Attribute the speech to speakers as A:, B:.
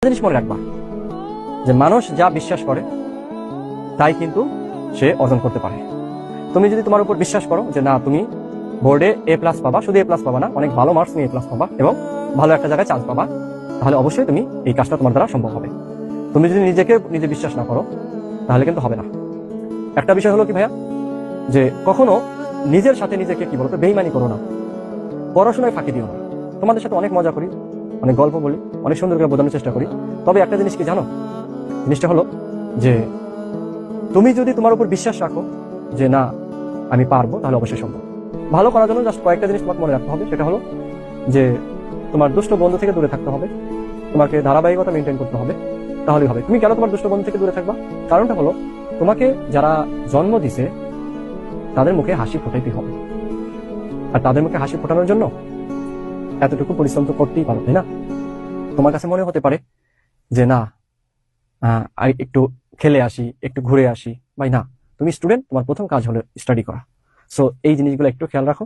A: জিনিস মনে রাখবা যে মানুষ যা বিশ্বাস করে তাই কিন্তু সে অর্জন করতে পারে। তুমি যদি তোমার উপর বিশ্বাস করো যে না তুমি বোর্ডে A+ পাবা, শুধু A+ পাবা না, অনেক ভালো মার্কস নিয়ে A+ পাবা এবং ভালো একটা জায়গায় চান্স পাবা, তাহলে অবশ্যই তুমি এই কাজটা তোমার দ্বারা সম্ভব হবে। তুমি যদি নিজে বিশ্বাস না করো তাহলে কিন্তু হবে না। একটা বিষয় হলো কি ভাইয়া, যে কখনো নিজের সাথে নিজেকে কি বলতো বেইমানি করো না, পড়াশোনায় ফাঁকি দিও না। তোমাদের সাথে অনেক মজা করি, অনেক গল্প বলি, অনেক সুন্দর করে বোঝানোর চেষ্টা করি, তবে একটা জিনিস কি জানো, জিনিসটা হলো যে তুমি যদি তোমার উপর বিশ্বাস রাখো যে না আমি পারবো, তাহলে অবশ্যই সম্ভব। ভালো করার জন্য জাস্ট কয়েকটা জিনিস তোমাকে মনে রাখতে হবে। সেটা হলো যে তোমার দুষ্ট বন্ধু থেকে দূরে থাকতে হবে, তোমাকে ধারাবাহিকতা মেনটেন করতে হবে, তাহলেই হবে। তুমি কেন তোমার দুষ্ট বন্ধু থেকে দূরে থাকবা? কারণটা হলো তোমাকে যারা জন্ম দিছে তাদের মুখে হাসি ফোটাইতে হবে, আর তাদের মুখে হাসি ফোটানোর জন্য এতটুকু পরিশ্রম তো করতেই পারো, তাই না? তোমার কাছে মনে হতে পারে যে না একটু খেলে আসি, একটু ঘুরে আসি। ভাই না, তুমি স্টুডেন্ট, তোমার প্রথম কাজ হলো স্টাডি করা। সো এই জিনিসগুলো একটু খেয়াল রাখো।